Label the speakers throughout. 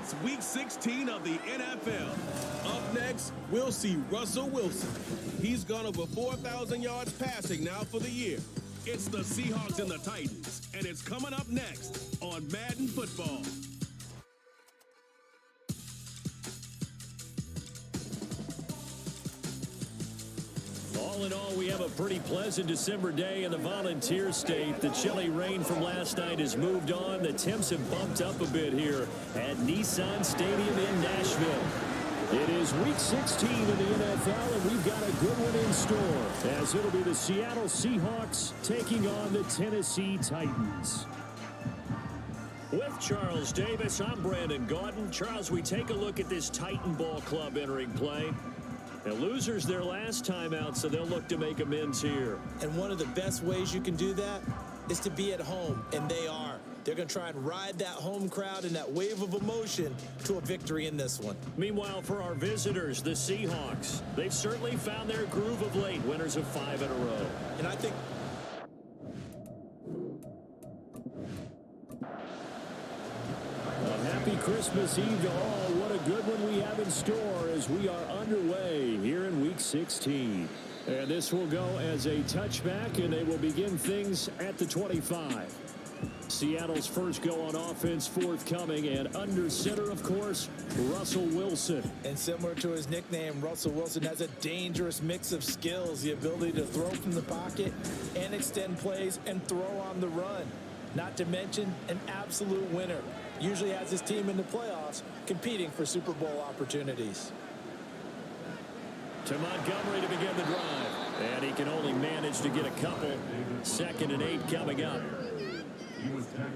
Speaker 1: It's Week 16 of the NFL. Up next, we'll see Russell Wilson. He's gone over 4,000 yards passing now for the year. It's the Seahawks and the Titans, and it's coming up next on Madden Football.
Speaker 2: All in all, we have a pretty pleasant December day in the Volunteer State. The chilly rain from last night has moved on. The temps have bumped up a bit here at Nissan Stadium in Nashville. It is Week 16 in the NFL, and we've got a good one in store, as it'll be the Seattle Seahawks taking on the Tennessee Titans. With Charles Davis, I'm Brandon Gaudin. Charles, we take a look at this Titan Ball Club entering play. The losers their last time out, so they'll look to make amends here.
Speaker 3: And one of the best ways you can do that is to be at home, and they are. They're going to try and ride that home crowd and that wave of emotion to a victory in this one.
Speaker 2: Meanwhile, for our visitors, the Seahawks, they've certainly found their groove of late, winners of 5 in a row.
Speaker 3: And I think
Speaker 2: Happy Christmas Eve to all. What a good one we have in store as we are underway here in Week 16. And this will go as a touchback, and they will begin things at the 25. Seattle's first go on offense forthcoming, and under center, of course, Russell Wilson.
Speaker 3: And similar to his nickname, Russell Wilson has a dangerous mix of skills, the ability to throw from the pocket and extend plays and throw on the run. Not to mention an absolute winner. Usually has his team in the playoffs competing for Super Bowl opportunities.
Speaker 2: To Montgomery to begin the drive. And he can only manage to get a couple. 2nd and 8 coming up.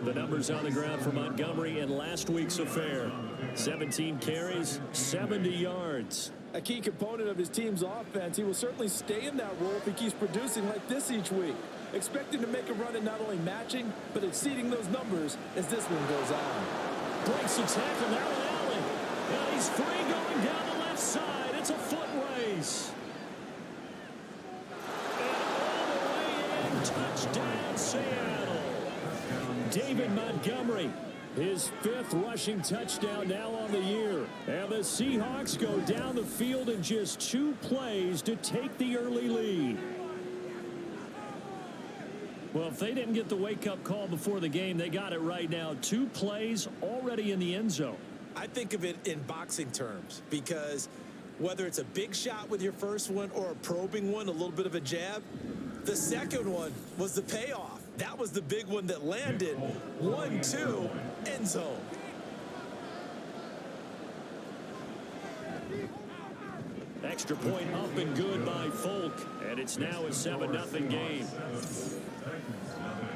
Speaker 2: The numbers on the ground for Montgomery in last week's affair. 17 carries, 70 yards.
Speaker 3: A key component of his team's offense. He will certainly stay in that role if he keeps producing like this each week. Expecting to make a run in not only matching, but exceeding those numbers as this one goes on.
Speaker 2: Breaks the tackle now in Allen. And he's free going down the left side. It's a foot race. And all the way in, touchdown Seattle. David Montgomery, his 5th rushing touchdown now on the year. And the Seahawks go down the field in just 2 plays to take the early lead. Well, if they didn't get the wake-up call before the game, they got it right now. 2 plays already in the end zone.
Speaker 3: I think of it in boxing terms because whether it's a big shot with your first one or a probing one, a little bit of a jab, the second one was the payoff. That was the big one that landed. 1-2, end zone.
Speaker 2: Extra point up and good by Folk, and it's now a 7-0 game.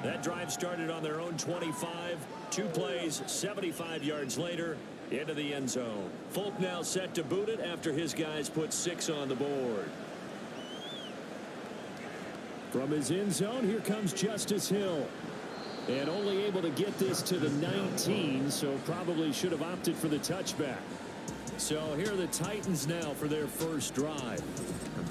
Speaker 2: That drive started on their own 25. 2 plays, 75 yards later, into the end zone. Folk now set to boot it after his guys put 6 on the board. From his end zone, here comes Justice Hill. And only able to get this to the 19, so probably should have opted for the touchback. So here are the Titans now for their first drive.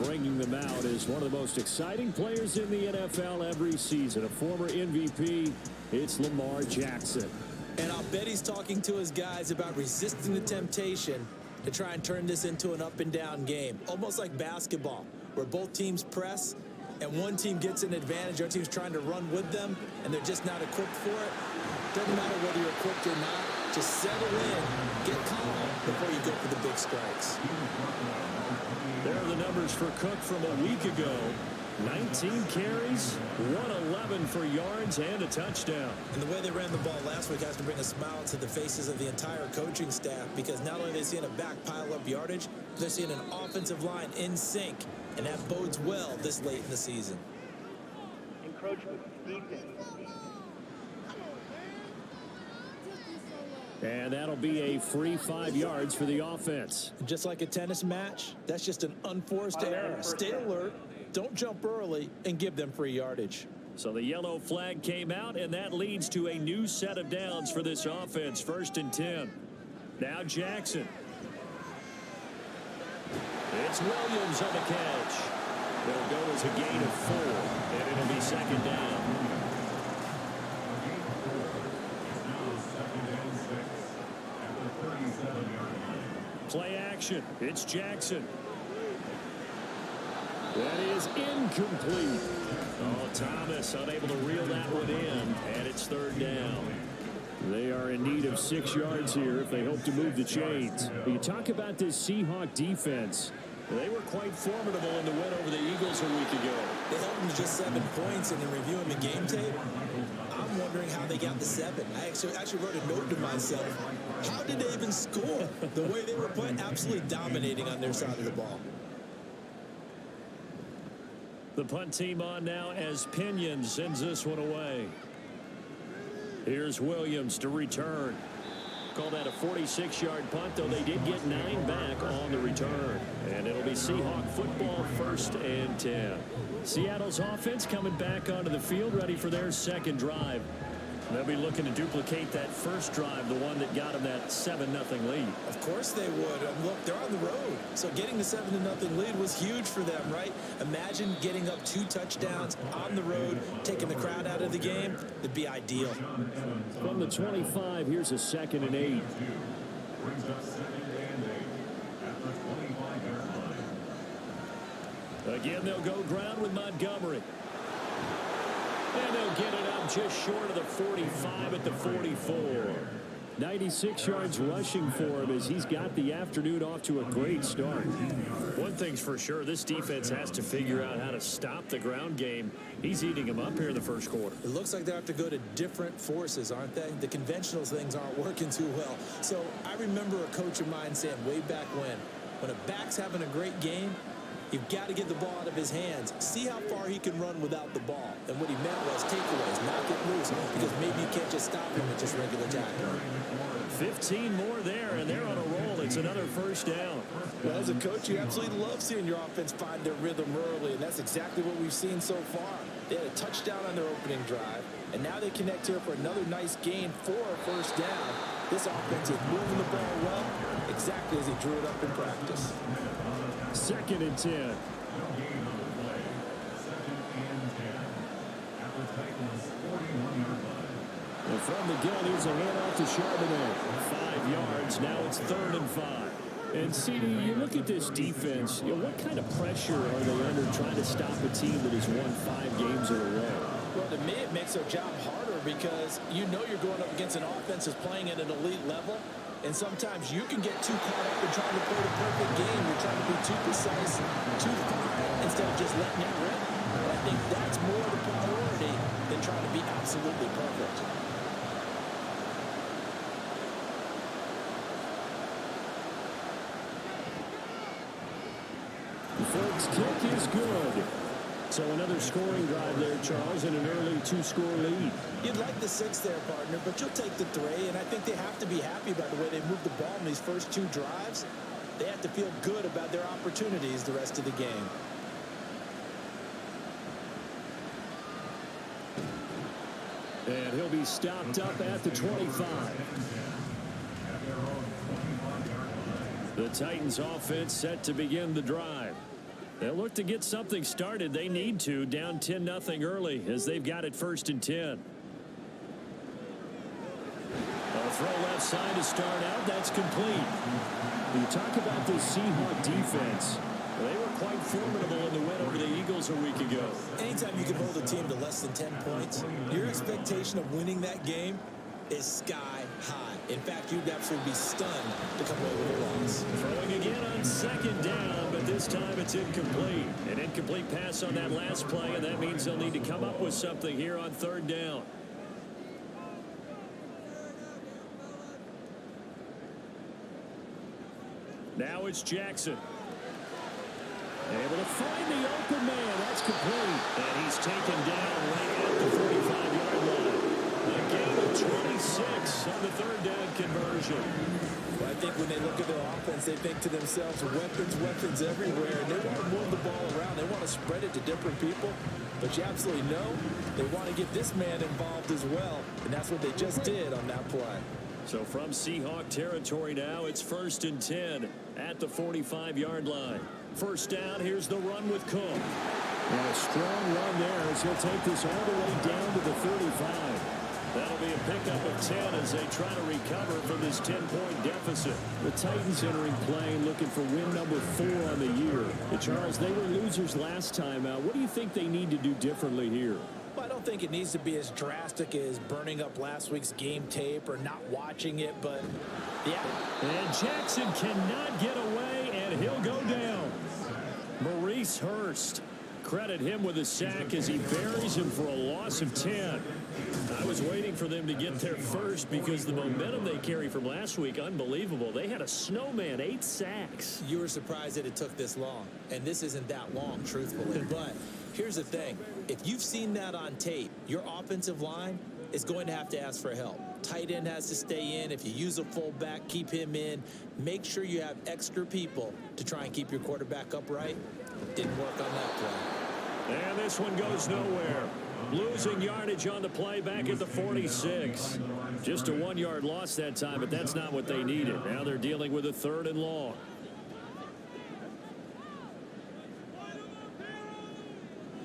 Speaker 2: Bringing them out is one of the most exciting players in the NFL every season. A former MVP, it's Lamar Jackson.
Speaker 3: And I'll bet he's talking to his guys about resisting the temptation to try and turn this into an up-and-down game. Almost like basketball, where both teams press, and one team gets an advantage, our team's trying to run with them, and they're just not equipped for it. Doesn't matter whether you're equipped or not. Just settle in, get calm before you go for the big strikes.
Speaker 2: There are the numbers for Cook from a week ago. 19 carries, 111 for yards, and a touchdown.
Speaker 3: And the way they ran the ball last week has to bring a smile to the faces of the entire coaching staff, because not only are they seeing a back pile up yardage, they're seeing an offensive line in sync, and that bodes well this late in the season.
Speaker 4: Encroachment, defense.
Speaker 2: And that'll be a free 5 yards for the offense.
Speaker 3: Just like a tennis match, that's just an unforced error. Stay alert, don't jump early, and give them free yardage.
Speaker 2: So the yellow flag came out, and that leads to a new set of downs for this offense. 1st and 10. Now Jackson. It's Williams on the catch. It'll go as a gain of 4, and it'll be 2nd down. action. It's Jackson. That is incomplete. Oh, Thomas unable to reel that one in, and it's third down. They are in need of 6 yards here if they hope to move the chains. You talk about this Seahawk defense. They were quite formidable in the win over the Eagles a week ago.
Speaker 3: They held them to just 7 points, and in reviewing the game tape, I'm wondering how they got the 7. I actually wrote a note to myself. How did they even score? The way they were playing, absolutely dominating on their side of the ball.
Speaker 2: The punt team on now as Pinion sends this one away. Here's Williams to return. Call that a 46-yard punt, though they did get 9 back on the return. And it'll be Seahawk football, 1st and 10. Seattle's offense coming back onto the field, ready for their second drive. They'll be looking to duplicate that first drive, the one that got them that 7-0 lead.
Speaker 3: Of course they would. Look, they're on the road. So getting the 7-0 lead was huge for them, right? Imagine getting up 2 touchdowns on the road, taking the crowd out of the game. It'd be ideal.
Speaker 2: From the 25, here's a 2nd and 8. Again, they'll go ground with Montgomery. And they'll get it up just short of the 45 at the 44. 96 yards rushing for him as he's got the afternoon off to a great start. One thing's for sure, this defense has to figure out how to stop the ground game. He's eating them up here in the first quarter.
Speaker 3: It looks like they have to go to different forces, aren't they? The conventional things aren't working too well. So I remember a coach of mine saying way back when a back's having a great game, you've got to get the ball out of his hands. See how far he can run without the ball. And what he meant was takeaways, knock it loose, because maybe you can't just stop him with just regular tackling.
Speaker 2: 15 more there, and they're on a roll. It's another first down.
Speaker 3: Well, as a coach, you absolutely love seeing your offense find their rhythm early, and that's exactly what we've seen so far. They had a touchdown on their opening drive, and now they connect here for another nice gain for a first down. This offense is moving the ball well, exactly as he drew it up in practice.
Speaker 2: 2nd and 10. And from the gun, here's a handoff to Charbonnet. 5 yards. Now it's 3rd and 5. And, CD, you look at this defense, what kind of pressure are they under trying to stop a team that has won 5 games in a row?
Speaker 3: Well, to me, it makes their job harder because you know you're going up against an offense that's playing at an elite level. And sometimes you can get too caught up in trying to play the perfect game. You're trying to be too precise, too fine, instead of just letting it rip. And I think that's more the priority than trying to be absolutely perfect.
Speaker 2: The Folks kick is good. So another scoring drive there, Charles, and an early 2-score lead.
Speaker 3: You'd like the 6 there, partner, but you'll take the 3, and I think they have to be happy about the way they moved the ball in these first 2 drives. They have to feel good about their opportunities the rest of the game.
Speaker 2: And he'll be stopped up at the 25. The Titans offense set to begin the drive. They'll look to get something started. They need to, down 10-0 early as they've got it 1st and 10. A throw left side to start out. That's complete. You talk about this Seahawk defense. They were quite formidable in the win over the Eagles a week ago.
Speaker 3: Anytime you can hold a team to less than 10 points, your expectation of winning that game is sky high. In fact, you'd absolutely be stunned to come away with a loss.
Speaker 2: Throwing again on 2nd down, but this time it's incomplete. An incomplete pass on that last play, and that means they'll need to come up with something here on 3rd down. Now it's Jackson. Able to find the open man. That's complete. And he's taken down right at the 45-yard line. A gain of 26 on the 3rd down conversion.
Speaker 3: Well, I think when they look at their offense, they think to themselves, weapons everywhere. And they want to move the ball around. They want to spread it to different people. But you absolutely know they want to get this man involved as well. And that's what they just did on that play.
Speaker 2: So from Seahawk territory now, it's 1st and 10 at the 45-yard line. First down, here's the run with Cook. And a strong run there as he'll take this all the way down to the 35. That'll be a pickup of 10 as they try to recover from this 10-point deficit. The Titans entering play looking for win number 4 on the year. And Charles, they were losers last time out. What do you think they need to do differently here?
Speaker 3: Well, I don't think it needs to be as drastic as burning up last week's game tape or not watching it, but yeah.
Speaker 2: And Jackson cannot get away, and he'll go down. Maurice Hurst. Credit him with a sack as he buries him for a loss of 10. I was waiting for them to get there first because the momentum they carry from last week, unbelievable. They had a snowman, 8 sacks.
Speaker 3: You were surprised that it took this long, and this isn't that long, truthfully. But here's the thing. If you've seen that on tape, your offensive line is going to have to ask for help. Tight end has to stay in. If you use a fullback, keep him in. Make sure you have extra people to try and keep your quarterback upright. Didn't work on that play.
Speaker 2: And this one goes nowhere. Losing yardage on the play back at the 46. Just a 1-yard loss that time, but that's not what they needed. Now they're dealing with a 3rd and long.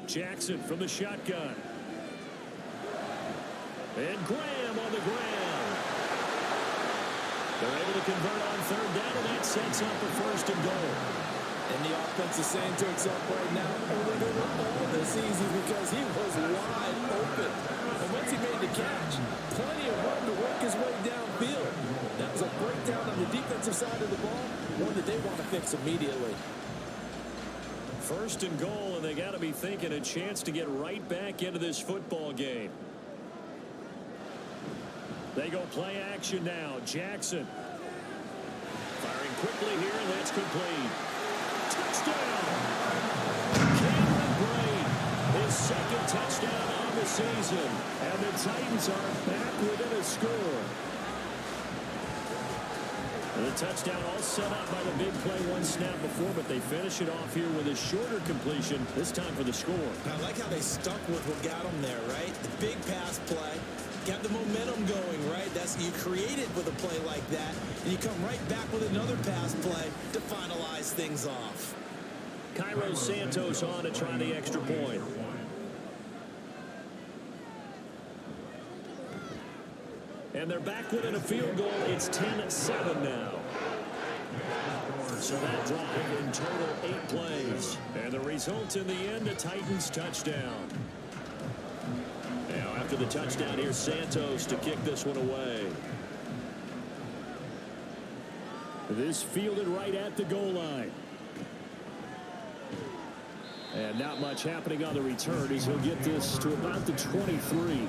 Speaker 2: Jackson from the shotgun. And Graham on the ground. They're able to convert on 3rd down, and that sets up a 1st and goal.
Speaker 3: And the offense is saying to itself right now, only they were all this easy because he was wide open. And once he made the catch, plenty of room to work his way downfield. That was a breakdown on the defensive side of the ball, one that they want to fix immediately.
Speaker 2: 1st and goal, and they got to be thinking a chance to get right back into this football game. They go play action now. Jackson firing quickly here, and that's complete. Touchdown! Cameron Braid, his 2nd touchdown on the season, and the Titans are back within a score. And the touchdown all set up by the big play 1 snap before, but they finish it off here with a shorter completion, this time for the score.
Speaker 3: I like how they stuck with what got them there, right? The big pass play. Got the momentum going, right? You create it with a play like that, and you come right back with another pass play to finalize things off.
Speaker 2: Cairo Santos on to try the extra point. And they're back within a field goal. It's 10-7 now. So that drive in total 8 plays. And the result in the end, a Titans touchdown. Now after the touchdown, here's Santos to kick this one away. This fielded right at the goal line. And not much happening on the return as he'll get this to about the 23.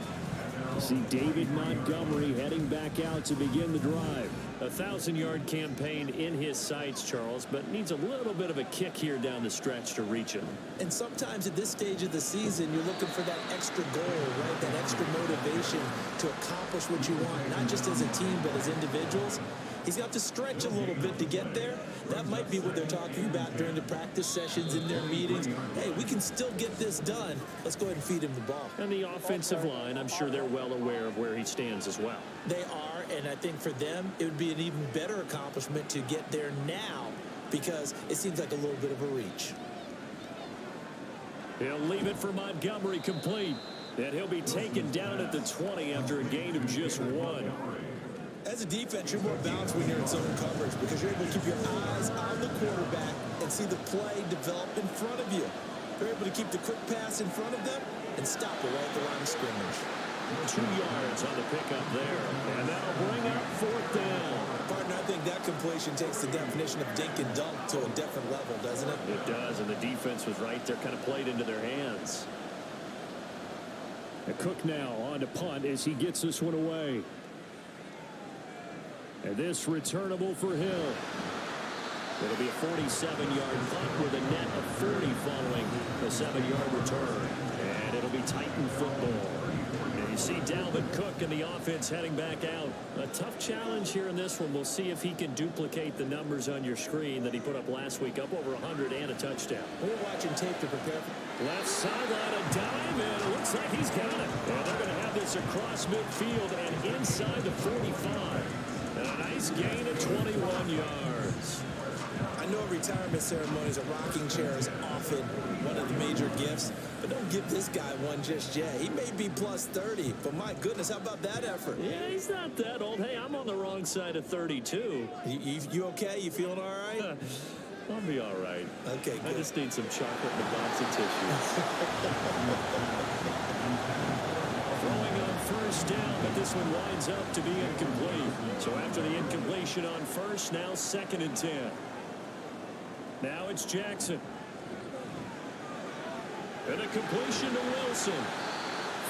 Speaker 2: See David Montgomery heading back out to begin the drive. A 1,000-yard campaign in his sights, Charles, but needs a little bit of a kick here down the stretch to reach it.
Speaker 3: And sometimes at this stage of the season, you're looking for that extra goal, right? That extra motivation to accomplish what you want, not just as a team, but as individuals. He's got to stretch a little bit to get there. That might be what they're talking about during the practice sessions in their meetings. Hey, we can still get this done. Let's go ahead and feed him the ball.
Speaker 2: And the offensive line, I'm sure they're well aware of where he stands as well.
Speaker 3: They are, and I think for them, it would be an even better accomplishment to get there now because it seems like a little bit of a reach.
Speaker 2: He'll leave it for Montgomery complete. And he'll be taken down at the 20 after a gain of just 1.
Speaker 3: As a defense, you're more balanced when you're in zone coverage because you're able to keep your eyes on the quarterback and see the play develop in front of you. You're able to keep the quick pass in front of them and stop it right at the line of scrimmage.
Speaker 2: 2 yards on the pickup there, and that'll bring up 4th down.
Speaker 3: Partner, I think that completion takes the definition of dink and dunk to a different level, doesn't it?
Speaker 2: It does, and the defense was right there, kind of played into their hands. And Cook now on to punt as he gets this one away. And this returnable for Hill. It'll be a 47-yard punt with a net of 40 following a 7-yard return. And it'll be Titan football. And you see Dalvin Cook and the offense heading back out. A tough challenge here in this one. We'll see if he can duplicate the numbers on your screen that he put up last week, up over 100 and a touchdown.
Speaker 3: We're watching tape to prepare.
Speaker 2: Left sideline, a dive, and it looks like he's got it. And they're going to have this across midfield and inside the 45. And a nice gain of 21 yards.
Speaker 3: I I know retirement ceremonies, a rocking chair is often one of the major gifts, but don't give this guy one just yet. He may be plus 30, but my goodness, how about that effort?
Speaker 2: Yeah, he's not that old. Hey, I'm on the wrong side of 32.
Speaker 3: You okay? You feeling all right?
Speaker 2: I'll be all right.
Speaker 3: Okay, good.
Speaker 2: I just need some chocolate and a box of tissues. Throwing on first down, but this one winds up to be incomplete. So after the incompletion on first, now 2nd and 10. Now it's Jackson. And a completion to Wilson.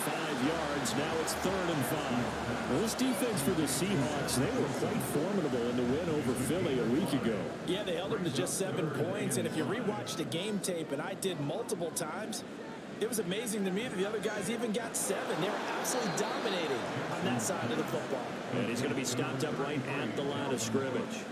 Speaker 2: 5 yards. Now it's 3rd and 5.
Speaker 5: Well, this defense for the Seahawks, they were quite formidable in the win over Philly a week ago.
Speaker 3: Yeah, they held them to just 7 points. And if you rewatch the game tape, and I did multiple times, it was amazing to me that the other guys even got 7. They were absolutely dominating on that side of the football.
Speaker 2: And he's going to be stopped up right at the line of scrimmage.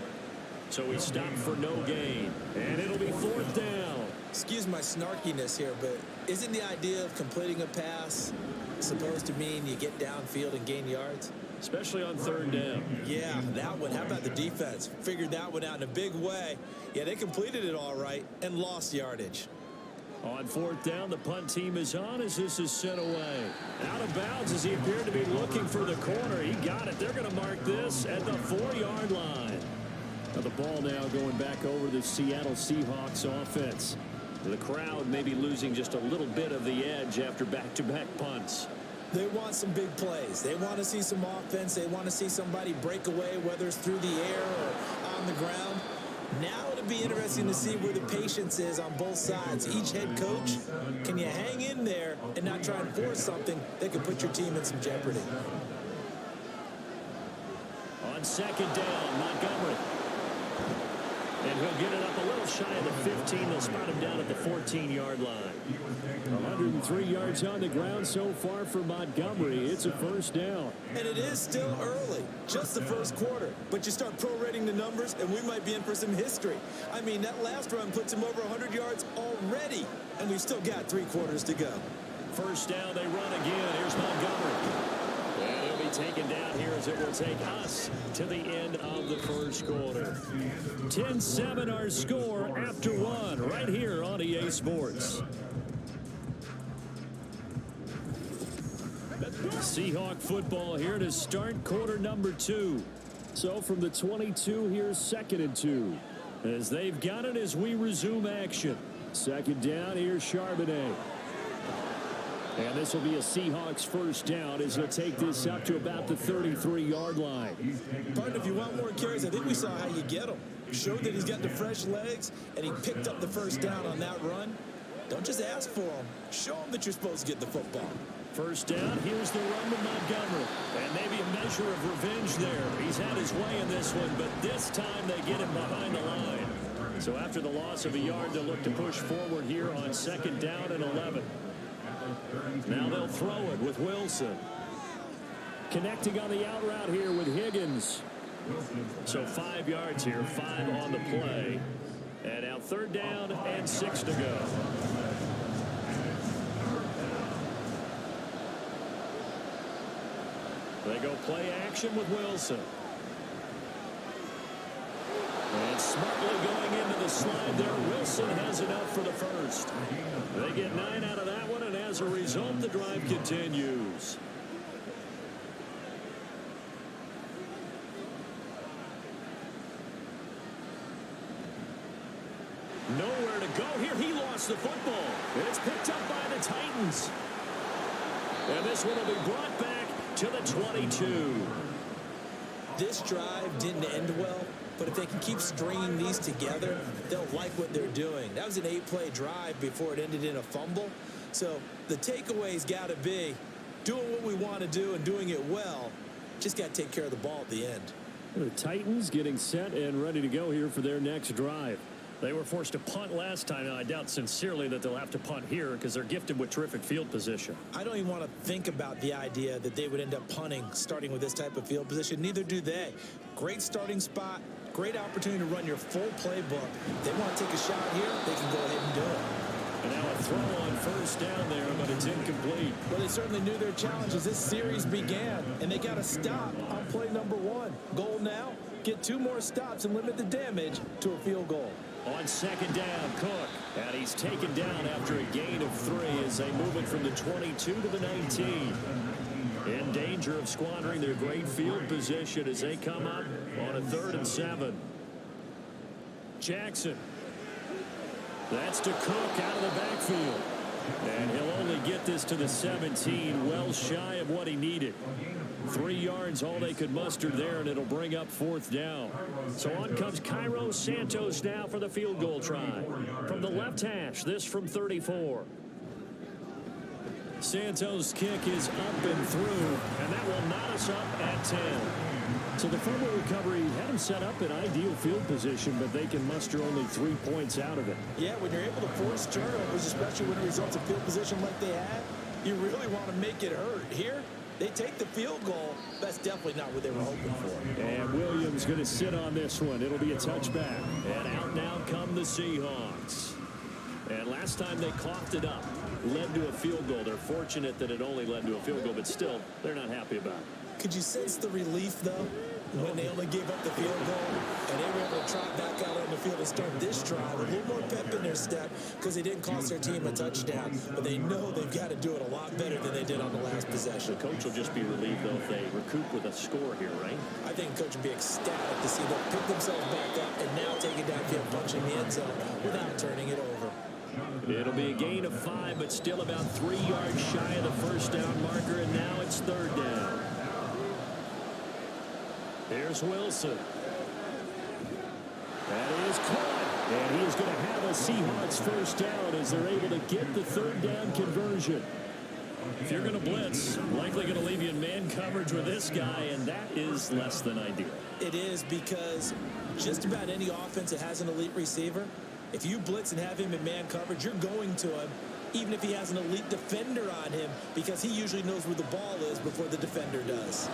Speaker 2: So he stopped for no gain. And it'll be 4th down.
Speaker 3: Excuse my snarkiness here, but isn't the idea of completing a pass supposed to mean you get downfield and gain yards?
Speaker 2: Especially on 3rd down.
Speaker 3: Yeah, that one. How about the defense? Figured that one out in a big way. Yeah, they completed it all right and lost yardage.
Speaker 2: On 4th down, the punt team is on as this is sent away. Out of bounds as he appeared to be looking for the corner. He got it. They're going to mark this at the 4-yard line.
Speaker 5: Now the ball now going back over the Seattle Seahawks offense.
Speaker 2: The crowd may be losing just a little bit of the edge after back-to-back punts.
Speaker 3: They want some big plays. They want to see some offense. They want to see somebody break away, whether it's through the air or on the ground. Now it'll be interesting to see where the patience is on both sides. Each head coach, can you hang in there and not try and force something that could put your team in some jeopardy?
Speaker 2: On 2nd down, Montgomery. And he'll get it up a little shy of the 15. They'll spot him down at the 14-yard line.
Speaker 5: 103 yards on the ground so far for Montgomery. It's a 1st down.
Speaker 3: And it is still early, just the 1st quarter. But you start prorating the numbers, and we might be in for some history. I mean, that last run puts him over 100 yards already, and we've still got 3 quarters to go.
Speaker 2: 1st down, they run again. Here's Montgomery. And he'll be taken down here as it will take us to the end of the 1st quarter. 10-7 our score after 1 right here on EA Sports. Seahawk football here to start quarter number 2.
Speaker 5: So from the 22, here's 2nd and 2.
Speaker 2: As they've got it as we resume action.
Speaker 5: 2nd down, here's Charbonnet. And this will be a Seahawks 1st down as he'll take this up to about the 33-yard line.
Speaker 3: Pardon, if you want more carries, I think we saw how you get them. Showed that he's got the fresh legs, and he picked up the 1st down on that run. Don't just ask for them. Show them that you're supposed to get the football.
Speaker 2: 1st down, here's the run to Montgomery. And maybe a measure of revenge there. He's had his way in this one, but this time they get him behind the line. So after the loss of a yard, they'll look to push forward here on 2nd down and 11. Now they'll throw it with Wilson.
Speaker 5: Connecting on the out route here with Higgins.
Speaker 2: So 5 yards here, 5 on the play. And now 3rd down and 6 to go. They go play action with Wilson. And smartly going into the slide there, Wilson has enough for the 1st. They get 9 out of that one, and as a result, the drive continues. Nowhere to go here. He lost the football. And it's picked up by the Titans. And this one will be brought back to the 22.
Speaker 3: This drive didn't end well, but if they can keep stringing these together, they'll like what they're doing. That was an 8-play drive before it ended in a fumble. So the takeaway's got to be doing what we want to do and doing it well. Just got to take care of the ball at the end.
Speaker 5: The Titans getting set and ready to go here for their next drive.
Speaker 2: They were forced to punt last time, and I doubt sincerely that they'll have to punt here because they're gifted with terrific field position.
Speaker 3: I don't even want to think about the idea that they would end up punting starting with this type of field position. Neither do they. Great starting spot, great opportunity to run your full playbook. If they want to take a shot here, they can go ahead and do it.
Speaker 2: And now a throw on 1st down there, but it's incomplete.
Speaker 3: Well, they certainly knew their challenge as this series began, and they got to stop on play number 1. Goal now, get 2 more stops and limit the damage to a field goal.
Speaker 2: On second down, Cook. And he's taken down after a gain of 3 as they move it from the 22 to the 19. In danger of squandering their great field position as they come up on a 3rd and 7. Jackson. That's to Cook out of the backfield. And he'll only get this to the 17, well shy of what he needed. 3 yards, all they could muster there, and it'll bring up 4th down. So on comes Cairo Santos now for the field goal try. From the left hash, this from 34. Santos' kick is up and through, and that will knot us up at 10. So the fumble recovery had him set up in ideal field position, but they can muster only 3 points out of it.
Speaker 3: Yeah, when you're able to force turnovers, especially when it results in field position like they had, you really want to make it hurt. Here, they take the field goal. That's definitely not what they were hoping for.
Speaker 2: And Williams going to sit on this one. It'll be a touchback. And out now come the Seahawks. And last time they coughed it up, led to a field goal. They're fortunate that it only led to a field goal, but still, they're not happy about it.
Speaker 3: Could you sense the relief, though, when they only gave up the field goal and they were able to trot back out on the field and start this drive with a little more pep in their step because they didn't cost their team a touchdown, but they know they've got to do it a lot better than they did on the last possession.
Speaker 2: The coach will just be relieved, though, if they recoup with a score here, right?
Speaker 3: I think coach will be ecstatic to see them pick themselves back up and now take it downfield, punching the end zone without turning it over.
Speaker 2: It'll be a gain of 5, but still about 3 yards shy of the first down marker, and now it's 3rd down. Here's Wilson. That is caught. And he is going to have a Seahawks first down as they're able to get the 3rd down conversion. If you're going to blitz, likely going to leave you in man coverage with this guy, and that is less than ideal.
Speaker 3: It is, because just about any offense that has an elite receiver, if you blitz and have him in man coverage, you're going to him, even if he has an elite defender on him, because he usually knows where the ball is before the defender does.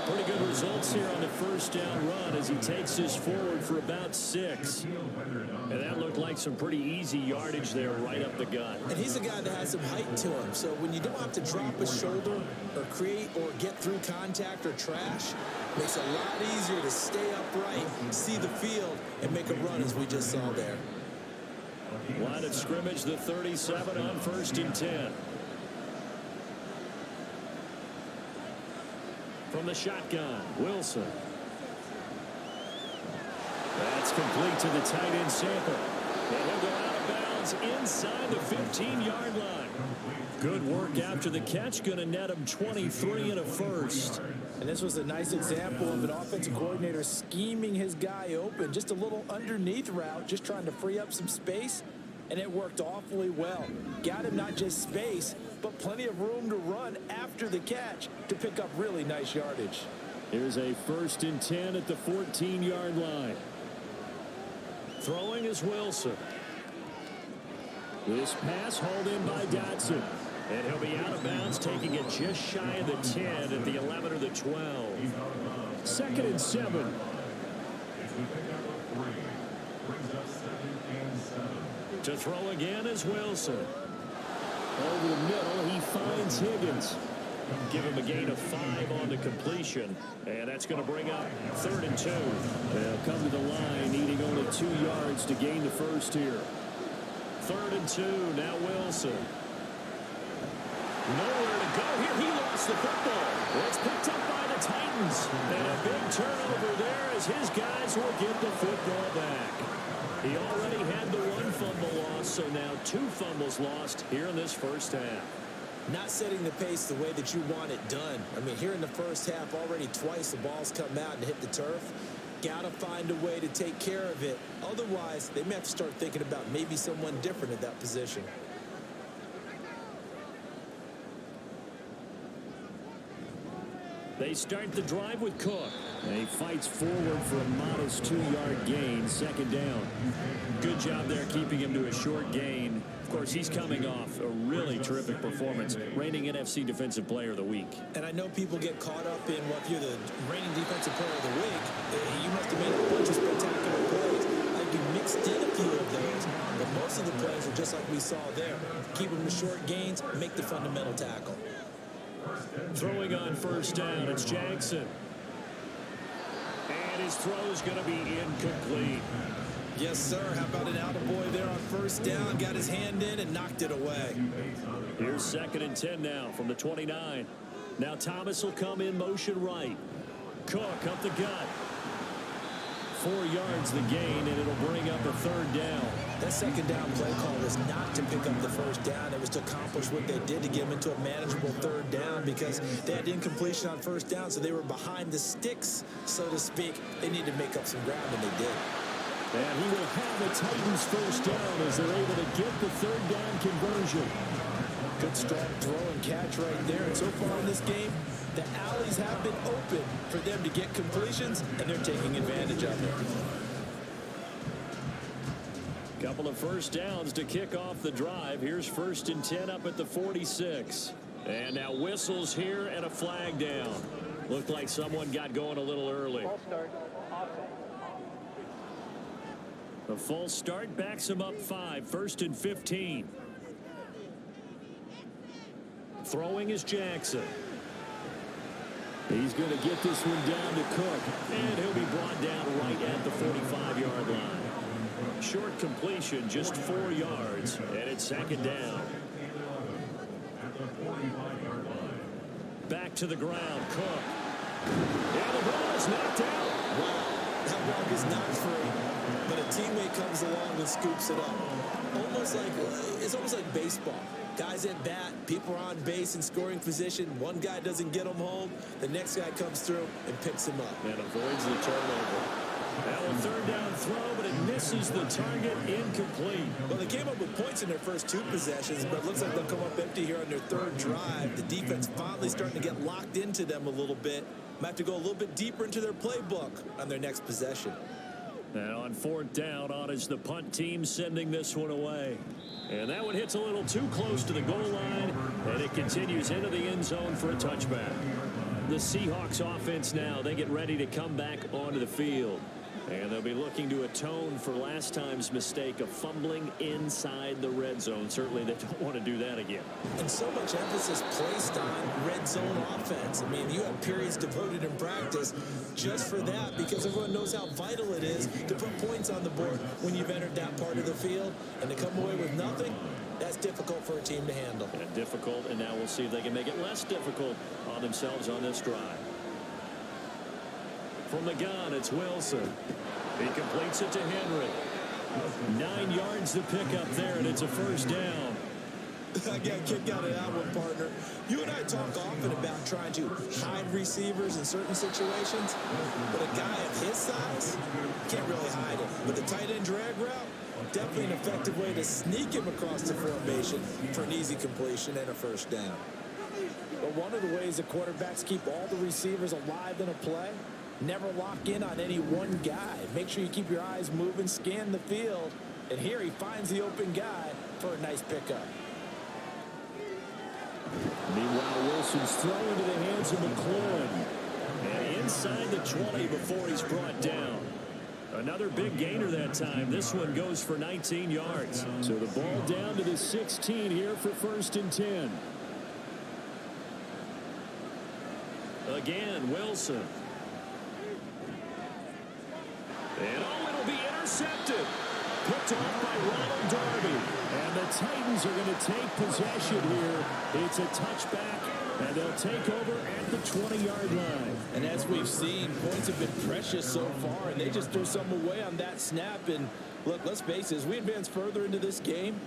Speaker 2: Pretty good results here on the first down run as he takes this forward for about 6. And that looked like some pretty easy yardage there right up the gut.
Speaker 3: And he's a guy that has some height to him, so when you don't have to drop a shoulder or create or get through contact or trash, it makes it a lot easier to stay upright, see the field, and make a run as we just saw there.
Speaker 2: Line of scrimmage, the 37 on 1st and 10. From the shotgun, Wilson. That's complete to the tight end Sample. And he'll go out of bounds inside the 15-yard line. Good work after the catch. Going to net him 23 and a first.
Speaker 3: And this was a nice example of an offensive coordinator scheming his guy open. Just a little underneath route, just trying to free up some space. And it worked awfully well. Got him not just space, but plenty of room to run after the catch to pick up really nice yardage.
Speaker 2: Here's a 1st and 10 at the 14-yard line. Throwing is Wilson. This pass hauled in by Dotson. And he'll be out of bounds, taking it just shy of the 10 at the 11 or the 12. 2nd and 7. To throw again is Wilson. Over the middle, he finds Higgins. Give him a gain of 5 on the completion. And that's going to bring up 3rd and 2. They'll come to the line, needing only 2 yards to gain the first here. 3rd and 2, now Wilson. Nowhere to go here. He lost the football. It's picked up by the Titans. And a big turnover there as his guys will get the football back. He already had the 1 fumble loss, so now 2 fumbles lost here in this first half.
Speaker 3: Not setting the pace the way that you want it done. I mean, here in the first half, already twice the ball's come out and hit the turf. Got to find a way to take care of it. Otherwise, they may have to start thinking about maybe someone different at that position.
Speaker 2: They start the drive with Cook. He fights forward for a modest 2-yard gain, 2nd down. Good job there keeping him to a short gain. Of course, he's coming off a really terrific performance, reigning NFC Defensive Player of the Week.
Speaker 3: And I know people get caught up in, well, if you're the reigning Defensive Player of the Week, you must have made a bunch of spectacular plays. Like you mixed in a few of those, but most of the plays are just like we saw there. Keep them to short gains, make the fundamental tackle.
Speaker 2: Throwing on 1st down, it's Jackson. And his throw is going to be incomplete.
Speaker 3: Yes, sir. How about an attaboy there on first down? Got his hand in and knocked it away.
Speaker 2: Here's 2nd and 10 now from the 29. Now Thomas will come in motion right. Cook up the gut. 4 yards the gain, and it'll bring up a 3rd down.
Speaker 3: That 2nd down play call was not to pick up the 1st down. It was to accomplish what they did to get them into a manageable 3rd down because they had incompletion on 1st down, so they were behind the sticks, so to speak. They needed to make up some ground, and they did.
Speaker 5: And he will have the Titans 1st down as they're able to get the 3rd down conversion.
Speaker 3: Good strong throw and catch right there. And so far in this game, the alleys have been open for them to get completions, and they're taking advantage of it.
Speaker 2: Couple of 1st downs to kick off the drive. Here's 1st and 10 up at the 46. And now whistles here and a flag down. Looked like someone got going a little early.
Speaker 4: False start. Offense.
Speaker 2: A false start backs him up 5. 1st and 15. Throwing is Jackson.
Speaker 5: He's going to get this one down to Cook.
Speaker 2: And he'll be brought down right at the 45-yard line. Short completion, just 4 yards, and it's 2nd down. Back to the ground, Cook. And the ball is knocked out.
Speaker 3: Wow, that ball is not free, but a teammate comes along and scoops it up. It's almost like baseball. Guys at bat, people are on base in scoring position. One guy doesn't get him home. The next guy comes through and picks him up.
Speaker 2: And avoids the turnover. Now a 3rd down throw, but it misses the target, incomplete.
Speaker 3: Well, they came up with points in their first 2 possessions, but it looks like they'll come up empty here on their 3rd drive. The defense finally starting to get locked into them a little bit. Might have to go a little bit deeper into their playbook on their next possession.
Speaker 2: And on 4th down, on is the punt team sending this one away. And that one hits a little too close to the goal line, and it continues into the end zone for a touchback. The Seahawks offense now, they get ready to come back onto the field. And they'll be looking to atone for last time's mistake of fumbling inside the red zone. Certainly they don't want to do that again.
Speaker 3: And so much emphasis placed on red zone offense. I mean, you have periods devoted in practice just for that because everyone knows how vital it is to put points on the board when you've entered that part of the field. And to come away with nothing, that's difficult for a team to handle.
Speaker 2: And difficult, and now we'll see if they can make it less difficult on themselves on this drive. From the gun, it's Wilson. He completes it to Henry. 9 yards to pick up there, and it's a 1st down.
Speaker 3: I got kicked out of that one, partner. You and I talk often about trying to hide receivers in certain situations, but a guy of his size can't really hide it. But the tight end drag route, definitely an effective way to sneak him across the formation for an easy completion and a 1st down.
Speaker 6: But one of the ways that quarterbacks keep all the receivers alive in a play, never lock in on any one guy. Make sure you keep your eyes moving, scan the field, and here he finds the open guy for a nice pickup.
Speaker 5: Meanwhile, Wilson's throw into the hands of McLaurin.
Speaker 2: And inside the 20 before he's brought down. Another big gainer that time. This one goes for 19 yards.
Speaker 5: So the ball down to the 16 here for 1st and 10.
Speaker 2: Again, Wilson. And it'll be intercepted. Picked off by Ronald Darby.
Speaker 5: And the Titans are going to take possession here. It's a touchback, and they'll take over at the 20-yard line.
Speaker 3: And as we've seen, points have been precious so far, and they just threw some away on that snap. And look, let's face it, as we advance further into this game,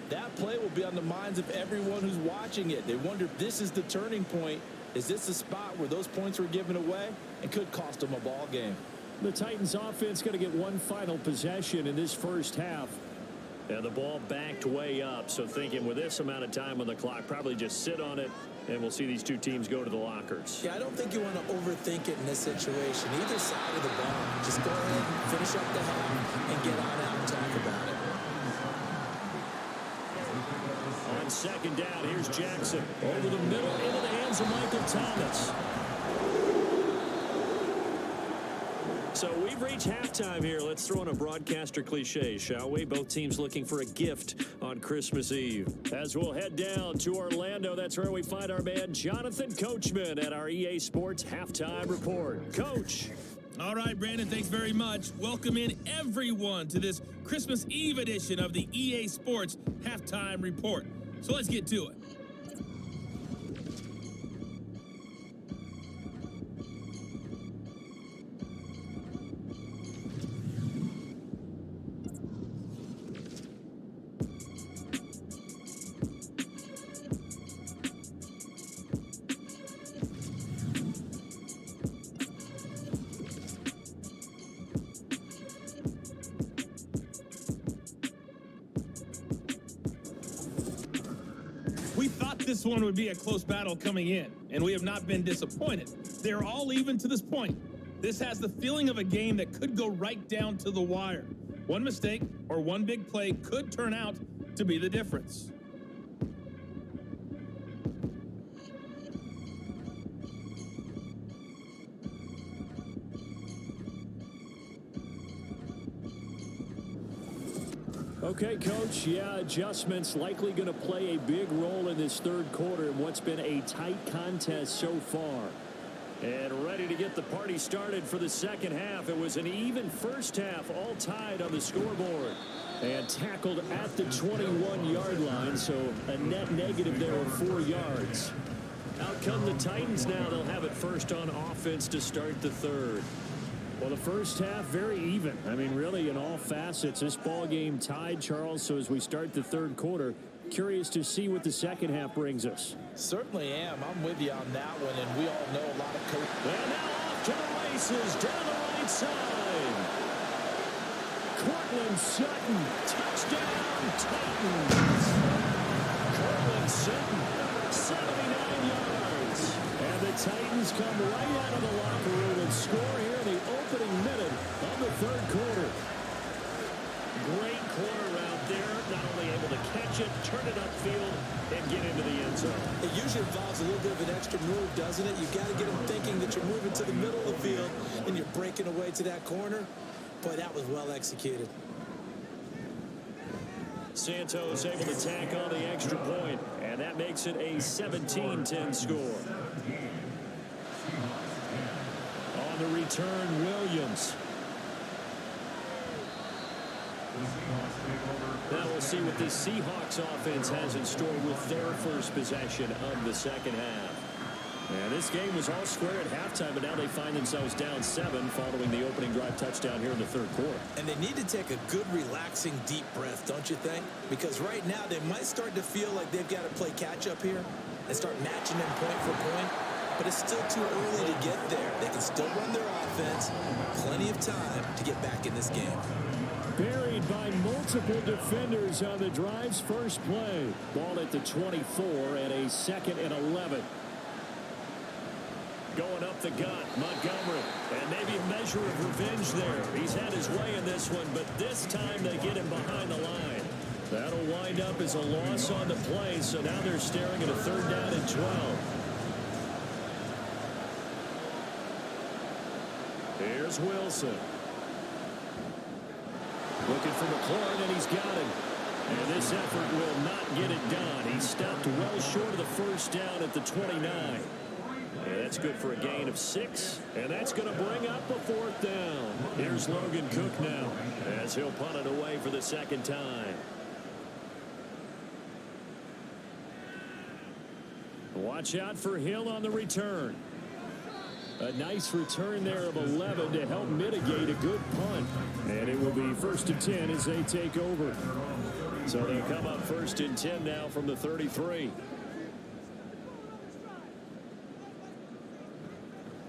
Speaker 3: that play will be on the minds of everyone who's watching it. They wonder if this is the turning point. Is this the spot where those points were given away and could cost them a ball game?
Speaker 5: The Titans offense going to get one final possession in this 1st half.
Speaker 2: And the ball backed way up. So thinking with this amount of time on the clock, probably just sit on it, and we'll see these two teams go to the lockers.
Speaker 3: Yeah, I don't think you want to overthink it in this situation. Either side of the ball. Just go ahead and finish up the half and get on out and talk about it.
Speaker 2: On 2nd down, here's Jackson. Over the middle, into the hands of Michael Thomas. So we've reached halftime here. Let's throw in a broadcaster cliche, shall we? Both teams looking for a gift on Christmas Eve.
Speaker 5: As we'll head down to Orlando, that's where we find our man Jonathan Coachman at our EA Sports Halftime Report. Coach.
Speaker 7: All right, Brandon, thanks very much. Welcome in everyone to this Christmas Eve edition of the EA Sports Halftime Report. So let's get to it. We thought this one would be a close battle coming in, and we have not been disappointed. They're all even to this point. This has the feeling of a game that could go right down to the wire. One mistake or one big play could turn out to be the difference.
Speaker 5: Okay, Coach, yeah, adjustments likely going to play a big role in this third quarter in what's been a tight contest so far. And ready to get the party started for the second half. It was an even first half, all tied on the scoreboard. And tackled at the 21-yard line, so a net negative there of 4 yards. Out come the Titans now. They'll have it first on offense to start the third. Well, the first half, very even. I mean, really, in all facets, this ball game tied, Charles. So as we start the third quarter, curious to see what the second half brings us.
Speaker 3: Certainly am. I'm with you on that one, and we all know a lot of coaches.
Speaker 5: And now off to the races down the right side. Cortland Sutton, touchdown, Titans. Cortland Sutton, 79 yards. And the Titans come right out of the locker room and score here in the opening minute of the third quarter.
Speaker 2: Great corner out there, not only able to catch it, turn it upfield, and get into the end zone.
Speaker 3: It usually involves a little bit of an extra move, doesn't it? You've got to get them thinking that you're moving to the middle of the field and you're breaking away to that corner. Boy, that was well executed.
Speaker 2: Santos able to tack on the extra point, and that makes it a 17-10 score. On the return, Williams. Now we'll see what this Seahawks offense has in store with their first possession of the second half. And this game was all square at halftime, but now they find themselves down 7 following the opening drive touchdown here in the third quarter.
Speaker 3: And they need to take a good, relaxing, deep breath, don't you think? Because right now they might start to feel like they've got to play catch-up here and start matching them point for point. But it's still too early to get there. They can still run their offense. Plenty of time to get back in this game.
Speaker 5: Buried by multiple defenders on the drive's first play. Ball at the 24 and a 2nd and 11.
Speaker 2: Going up the gut, Montgomery. And maybe a measure of revenge there. He's had his way in this one, but this time they get him behind the line. That'll wind up as a loss on the play, so now they're staring at a 3rd down and 12. Here's Wilson. Looking for McLaurin, and he's got him. And this effort will not get it done. He stopped well short of the first down at the 29. And that's good for a gain of 6. And that's going to bring up a 4th down. Here's Logan Cook now as he'll punt it away for the 2nd time. Watch out for Hill on the return. A nice return there of 11 to help mitigate a good punt. And it will be 1st and 10 as they take over. So they'll come up 1st and 10 now from the 33.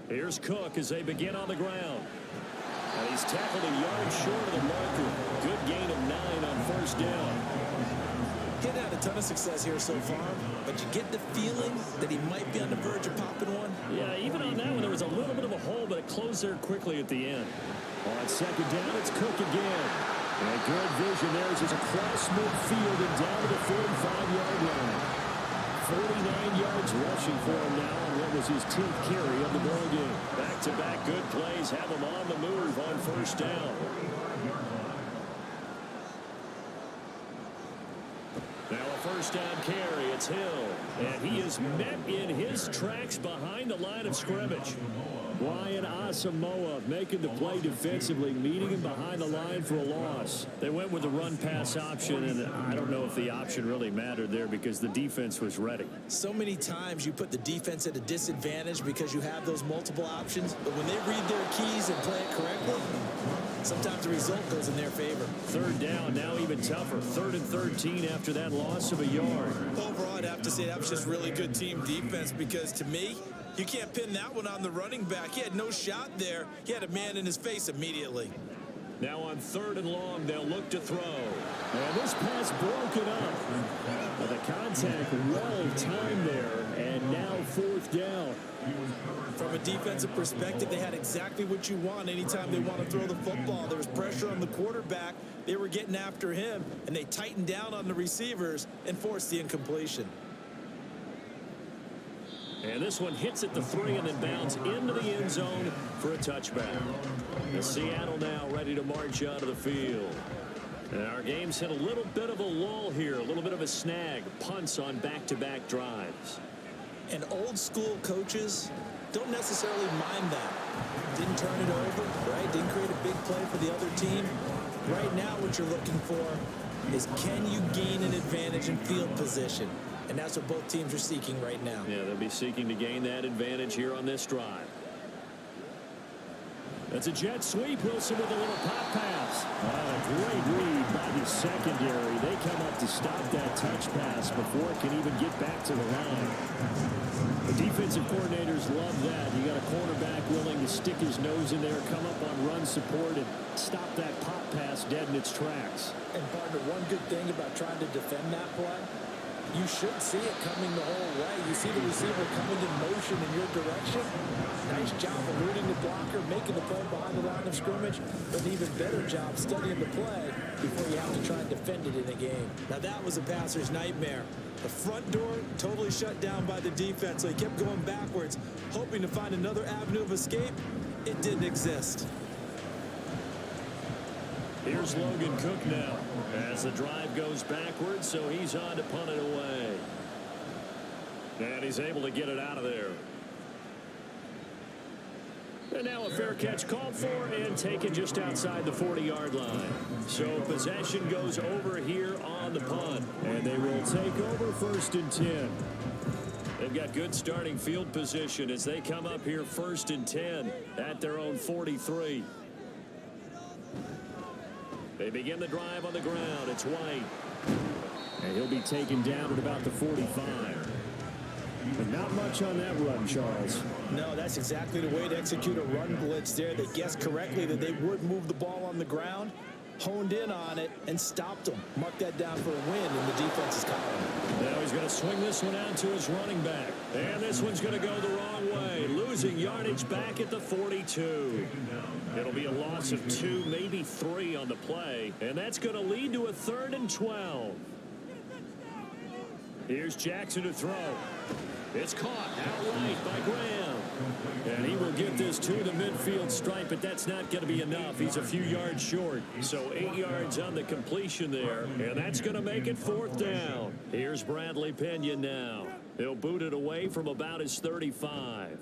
Speaker 2: Here's Cook as they begin on the ground. And he's tackled a yard short of the marker. Good gain of 9 on 1st down.
Speaker 3: He's had a ton of success here so far, but you get the feeling that he might be on the verge of popping one.
Speaker 2: Yeah, even on that one, there was a little bit of a hole, but it closed there quickly at the end.
Speaker 5: On 2nd down, it's Cook again. And good vision there as he's across midfield and down to the 45-yard line. 49 yards rushing for him now on what was his 10th carry of the ball game.
Speaker 2: Back-to-back good plays have him on the move on 1st down. Now a 1st down carry. It's Hill. And he is met in his tracks behind the line of scrimmage.
Speaker 5: Brian Asamoah making the play defensively, meeting him behind the line for a loss.
Speaker 2: They went with the run-pass option, and I don't know if the option really mattered there because the defense was ready.
Speaker 3: So many times you put the defense at a disadvantage because you have those multiple options, but when they read their keys and play it correctly, sometimes the result goes in their favor.
Speaker 2: Third down, now even tougher. 3rd and 13 after that loss of a yard.
Speaker 3: Overall, I'd have to say that was just really good team defense because to me, you can't pin that one on the running back. He had no shot there. He had a man in his face immediately.
Speaker 2: Now on 3rd and long, they'll look to throw.
Speaker 5: And this pass broken up. Well, the contact well timed there, and now 4th down.
Speaker 3: From a defensive perspective, they had exactly what you want anytime they want to throw the football. There was pressure on the quarterback. They were getting after him, and they tightened down on the receivers and forced the incompletion.
Speaker 2: And this one hits at the 3 and then bounds into the end zone for a touchback. And Seattle now ready to march out of the field. And our game's hit a little bit of a lull here, a little bit of a snag. Punts on back-to-back drives.
Speaker 3: And old school coaches don't necessarily mind that. Didn't turn it over, right? Didn't create a big play for the other team. Right now what you're looking for is can you gain an advantage in field position? And that's what both teams are seeking right now.
Speaker 2: Yeah, they'll be seeking to gain that advantage here on this drive.
Speaker 5: That's a jet sweep. Wilson with a little pop pass. A great read by the secondary. They come up to stop that touch pass before it can even get back to the line. The defensive coordinators love that. You got a cornerback willing to stick his nose in there, come up on run support, and stop that pop pass dead in its tracks.
Speaker 6: And partner, one good thing about trying to defend that play, you should see it coming the whole way. You see the receiver coming in motion in your direction. Nice job eluding the blocker, making the play behind the line of scrimmage, but an even better job studying the play before you have to try and defend it in a game.
Speaker 3: Now that was a passer's nightmare. The front door totally shut down by the defense, so he kept going backwards, hoping to find another avenue of escape. It didn't exist.
Speaker 2: Here's Logan Cook now as the drive goes backwards, so he's on to punt it away. And he's able to get it out of there. And now a fair catch called for and taken just outside the 40-yard line. So possession goes over here on the punt.
Speaker 5: And they will take over 1st and 10.
Speaker 2: They've got good starting field position as they come up here 1st and 10 at their own 43. They begin the drive on the ground. It's White.
Speaker 5: And he'll be taken down at about the 45. But not much on that run, Charles.
Speaker 3: No, that's exactly the way to execute a run blitz there. They guessed correctly that they would move the ball on the ground, honed in on it, and stopped them. Mark that down for a win in the defense's column.
Speaker 2: Now he's going to swing this one out to his running back. And this one's going to go the wrong way. Losing yardage back at the 42. It'll be a loss of 2, maybe 3 on the play. And that's going to lead to a 3rd and 12. Here's Jackson to throw. It's caught outright by Graham. And he will get this to the midfield stripe, but that's not going to be enough. He's a few yards short. So 8 yards on the completion there. And that's going to make it 4th down. Here's Bradley Pena now. He'll boot it away from about his 35.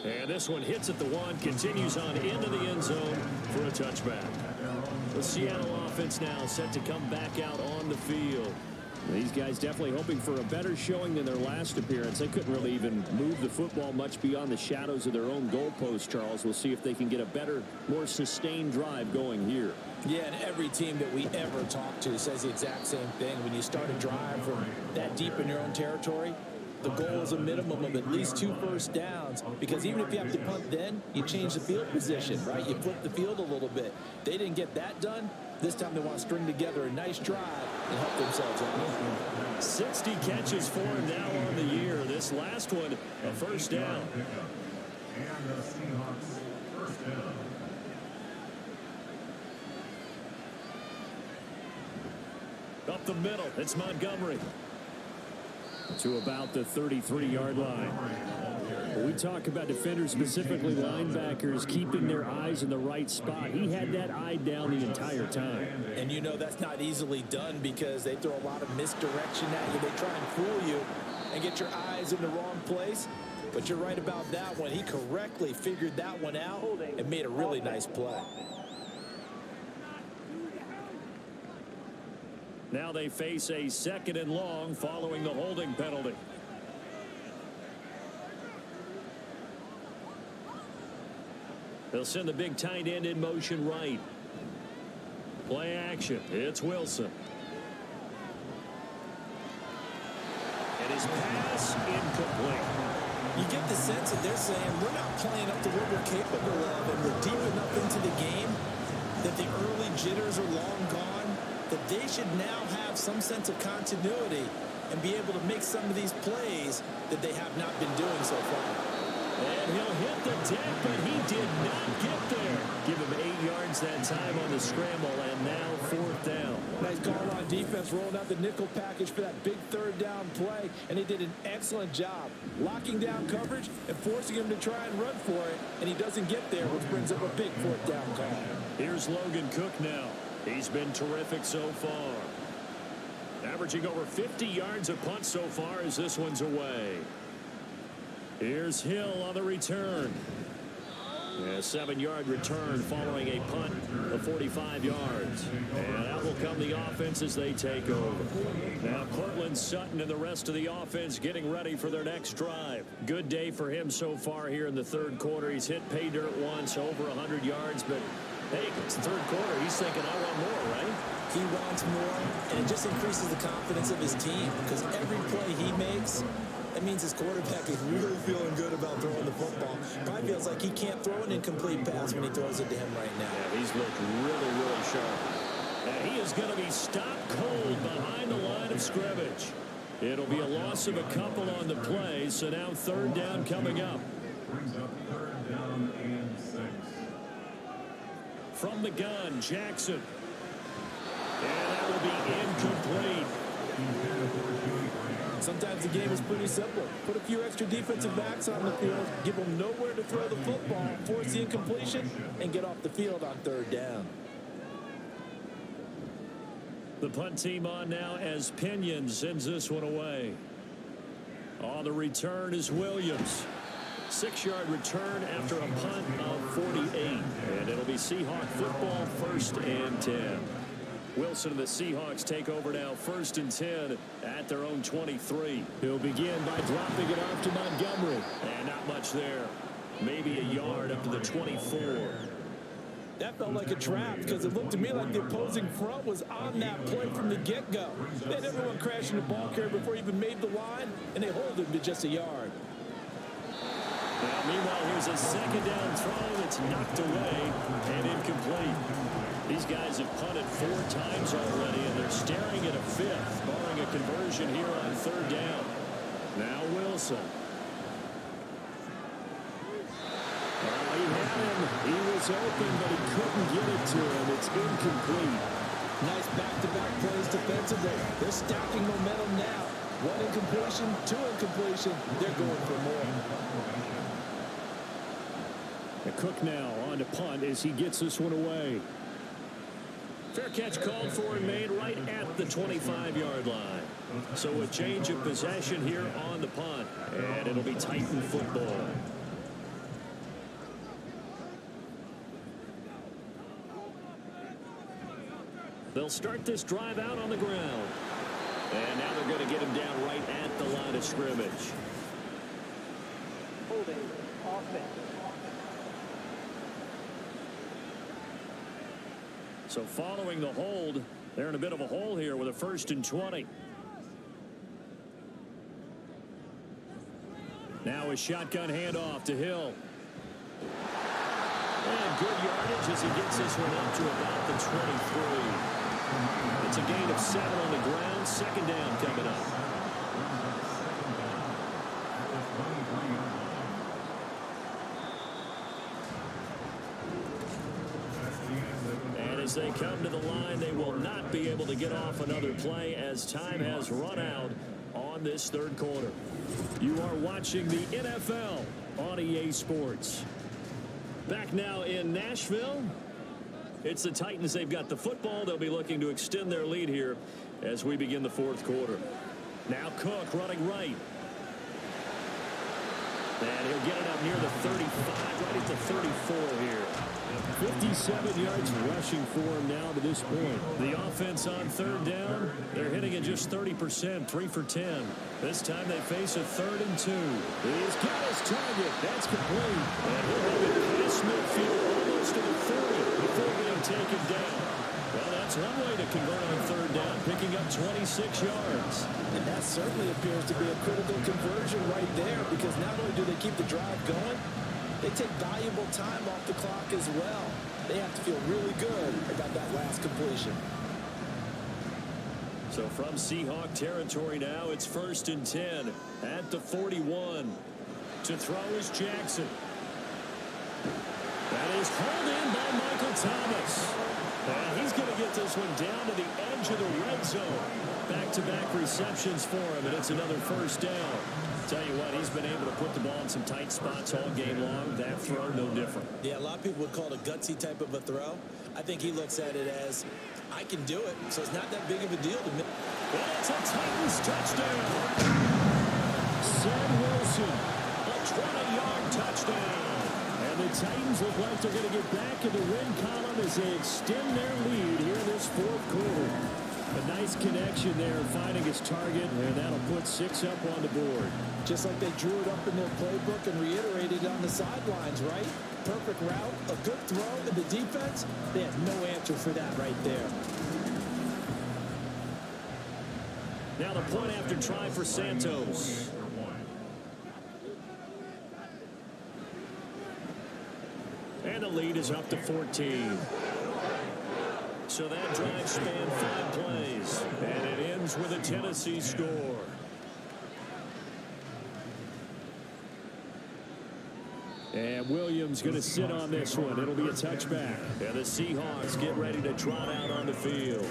Speaker 2: And this one hits at the 1, continues on into the end zone for a touchback. The Seattle offense now set to come back out on the field.
Speaker 5: These guys definitely hoping for a better showing than their last appearance. They couldn't really even move the football much beyond the shadows of their own goalpost, Charles. We'll see if they can get a better, more sustained drive going here.
Speaker 3: Yeah, and every team that we ever talk to says the exact same thing. When you start a drive from that deep in your own territory, the goal is a minimum of at least 2 first downs, because even if you have to punt then, you change the field position, right? You flip the field a little bit. They didn't get that done. This time they want to string together a nice drive and help themselves out.
Speaker 2: 60 catches for him now on the year. This last one, a first down.
Speaker 8: And the Seahawks first down.
Speaker 2: Up the middle, it's Montgomery.
Speaker 5: To about the 33-yard line. We talk about defenders, specifically linebackers, keeping their eyes in the right spot. He had that eye down the entire time.
Speaker 3: And you know that's not easily done because they throw a lot of misdirection at you. They try and fool you and get your eyes in the wrong place. But you're right about that one. He correctly figured that one out and made a really nice play.
Speaker 5: Now they face a 2nd and long following the holding penalty. They'll send the big tight end in motion right. Play action. It's Wilson. And his pass incomplete.
Speaker 3: You get the sense that they're saying we're not playing up to what we're capable of, and we're deep enough into the game that the early jitters are long gone, that they should now have some sense of continuity and be able to make some of these plays that they have not been doing so far.
Speaker 5: And he'll hit the deck, but he did not get there. Give him 8 yards that time on the scramble, and now 4th down.
Speaker 6: Nice call on defense, rolling out the nickel package for that big 3rd down play, and he did an excellent job locking down coverage and forcing him to try and run for it, and he doesn't get there, which brings up a big 4th down call.
Speaker 5: Here's Logan Cook now. He's been terrific so far. Averaging over 50 yards a punt so far as this one's away. Here's Hill on the return. A 7-yard return following a punt of 45 yards. And out will come the offense as they take over. Now Cortland Sutton and the rest of the offense getting ready for their next drive. Good day for him so far here in the 3rd quarter. He's hit pay dirt once, over 100 yards, but hey, it's the 3rd quarter. He's thinking, I want more, right?
Speaker 3: He wants more, and it just increases the confidence of his team because every play he makes, that means his quarterback is really feeling good about throwing the football. Probably feels like he can't throw an incomplete pass when he throws it to him right now.
Speaker 5: Yeah, he's looked really, really sharp. And he is going to be stopped cold behind the line of scrimmage. It'll be a loss of a couple on the play, so now 3rd down coming up.
Speaker 8: Brings up 3rd down and 6.
Speaker 5: From the gun, Jackson. And that will be incomplete.
Speaker 6: Sometimes the game is pretty simple. Put a few extra defensive backs on the field, give them nowhere to throw the football, force the incompletion, and get off the field on 3rd down.
Speaker 5: The punt team on now as Pinion sends this one away. On the return is Williams. 6-yard return after a punt of 48. And it'll be Seahawk football, 1st and 10. Wilson and the Seahawks take over now, 1st and 10 at their own 23. He'll begin by dropping it off to Montgomery. And not much there. Maybe a yard up to the 24.
Speaker 6: That felt like a trap because it looked to me like the opposing front was on that play from the get-go. They had everyone crashing the ball carrier before he even made the line, and they hold him to just a yard.
Speaker 5: Now, meanwhile, here's a 2nd down throw that's knocked away and incomplete. These guys have punted 4 times already, and they're staring at a 5th, barring a conversion here on 3rd down. Now Wilson. He had him. He was open, but he couldn't get it to him. It's incomplete.
Speaker 3: Nice back-to-back plays defensively. They're stacking momentum now. 1 incompletion, 2 incompletion. They're going for more.
Speaker 5: Cook now on to punt as he gets this one away. Fair catch called for and made right at the 25-yard line. So a change of possession here on the punt. And it'll be Titan football. They'll start this drive out on the ground. And now they're going to get him down right at the line of scrimmage.
Speaker 4: Holding offense.
Speaker 5: So following the hold, they're in a bit of a hole here with a 1st and 20. Now a shotgun handoff to Hill. And good yardage as he gets this one up to about the 23. It's a gain of 7 on the ground. 2nd down coming up. And as they come to the line, they will not be able to get off another play as time has run out on this 3rd quarter. You are watching the NFL on EA Sports. Back now in Nashville. It's the Titans. They've got the football. They'll be looking to extend their lead here as we begin the 4th quarter. Now Cook running right.
Speaker 2: And he'll get it up near the 35, right at the 34 here.
Speaker 5: 57 yards rushing for him now to this point.
Speaker 2: The offense on third down, they're hitting it just 30%, 3 for 10. This time they face a 3rd and 2.
Speaker 5: He's got his target. That's complete.
Speaker 2: And he'll have it past midfield almost to the 40 before being taken down. Well, that's one way to convert on third down, picking up 26 yards.
Speaker 6: And that certainly appears to be a critical conversion right there, because not only do they keep the drive going, they take valuable time off the clock as well. They have to feel really good about that last completion.
Speaker 2: So from Seahawk territory now, it's 1st and 10 at the 41. To throw is Jackson. That is hauled in by Michael Thomas. And he's going to get this one down to the edge of the red zone. Back-to-back receptions for him, and it's another 1st down. Tell you what, he's been able to put the ball in some tight spots all game long. That throw, no different.
Speaker 3: Yeah, a lot of people would call it a gutsy type of a throw. I think he looks at it as, I can do it, so it's not that big of a deal to me.
Speaker 2: Well, it's a Titans touchdown.
Speaker 5: Sam Wilson.
Speaker 2: A 20-yard touchdown.
Speaker 5: And the Titans look like they're going to get back in the win column as they extend their lead here in this 4th quarter. A nice connection there, finding his target, and that'll put 6 up on the board.
Speaker 6: Just like they drew it up in their playbook and reiterated on the sidelines, right? Perfect route, a good throw, and the defense, they have no answer for that right there.
Speaker 2: Now the point after try for Santos. And the lead is up to 14. So that drive spanned 5 plays. And it ends with a Tennessee score.
Speaker 5: And Williams going to sit on this one. It'll be a touchback.
Speaker 2: And the Seahawks get ready to trot out on the field.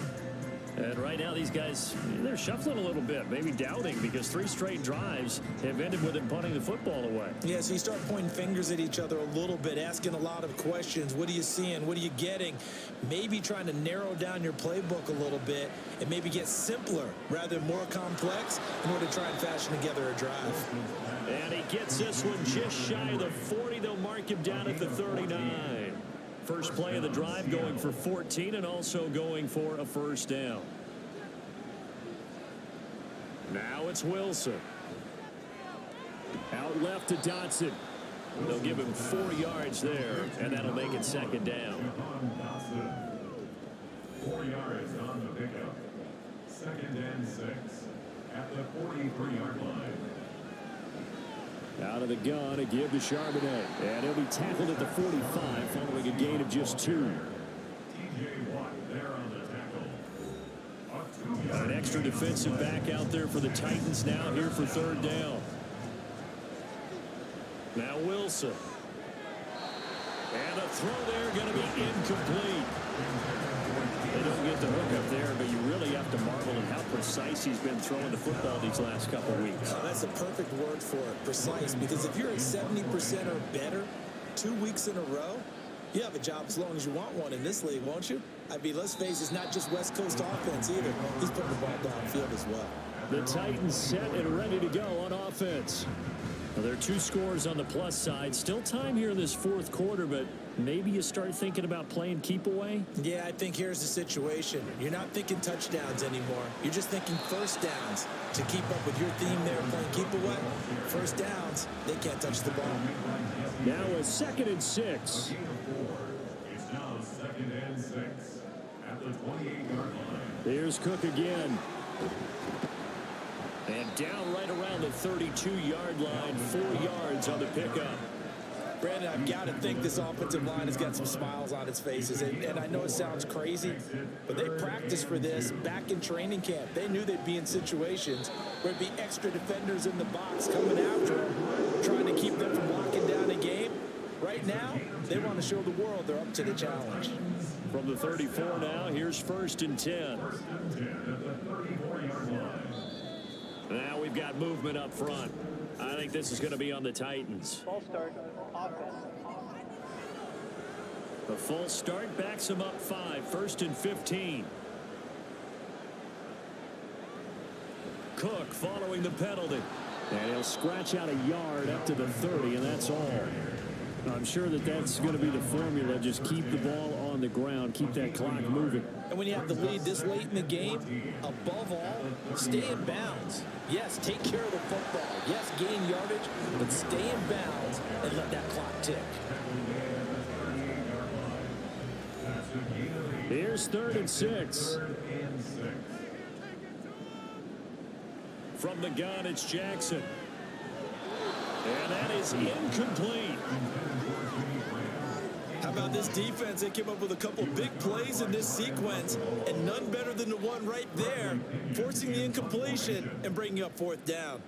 Speaker 2: And right now, these guys, they're shuffling a little bit, maybe doubting, because 3 straight drives have ended with them punting the football away.
Speaker 3: Yeah, so you start pointing fingers at each other a little bit, asking a lot of questions. What are you seeing? What are you getting? Maybe trying to narrow down your playbook a little bit and maybe get simpler rather than more complex in order to try and fashion together a drive.
Speaker 2: And he gets this one just shy of the 40. They'll mark him down at the 39. First play of the drive going for 14 and also going for a 1st down. Now it's Wilson.
Speaker 5: Out left to Dotson.
Speaker 2: They'll give him 4 yards there, and that'll make it 2nd down.
Speaker 8: 4 yards on the pickup. 2nd and 6 at the 43-yard line.
Speaker 5: Out of the gun, a give to Charbonnet. And he'll be tackled at the 45 following a gain of just 2.
Speaker 8: TJ Watt there on the tackle.
Speaker 2: An extra defensive back out there for the Titans now here for 3rd down. Now Wilson. And a throw there going to be incomplete. They don't get the hook up there, but you really have to marvel at how precise he's been throwing the football these last couple of weeks.
Speaker 3: Oh, that's a perfect word for it, precise, because if you're at 70% or better 2 weeks in a row, you have a job as long as you want one in this league, won't you? I mean, let's face it, it's not just West Coast offense either. He's putting the ball downfield as well.
Speaker 5: The Titans set and ready to go on offense.
Speaker 2: Well, there are 2 scores on the plus side. Still time here in this 4th quarter, but maybe you start thinking about playing keep away?
Speaker 3: Yeah, I think here's the situation. You're not thinking touchdowns anymore. You're just thinking 1st downs. To keep up with your theme there, playing keep away, 1st downs, they can't touch the ball.
Speaker 5: Now a 2nd and 6.
Speaker 8: It's now 2nd and 6 at the 28-yard line.
Speaker 5: Here's Cook again.
Speaker 2: And down right around the 32-yard line, 4 yards on the pickup.
Speaker 3: Brandon, I've got to think this offensive line has got some smiles on its faces. And I know it sounds crazy, but they practiced for this back in training camp. They knew they'd be in situations where there'd be extra defenders in the box coming after them, trying to keep them from locking down a game. Right now, they want to show the world they're up to the challenge.
Speaker 2: From the 34 now, here's 1st and 10. Now we've got movement up front. I think this is going to be on the Titans.
Speaker 4: False start, offense.
Speaker 2: The false start backs him up 5, 1st and 15. Cook following the penalty.
Speaker 5: And he'll scratch out a yard up to the 30, and that's all. I'm sure that that's going to be the formula. Just keep the ball on the ground. Keep that clock moving.
Speaker 3: And when you have the lead this late in the game, above all, stay in bounds. Yes, take care of the football. Yes, gain yardage, but stay in bounds and let that clock tick.
Speaker 5: Here's 3rd and 6.
Speaker 2: From the gun, it's Jackson. And that is incomplete.
Speaker 3: How about this defense? They came up with a couple big plays in this sequence, and none better than the one right there, forcing the incompletion and bringing up 4th down.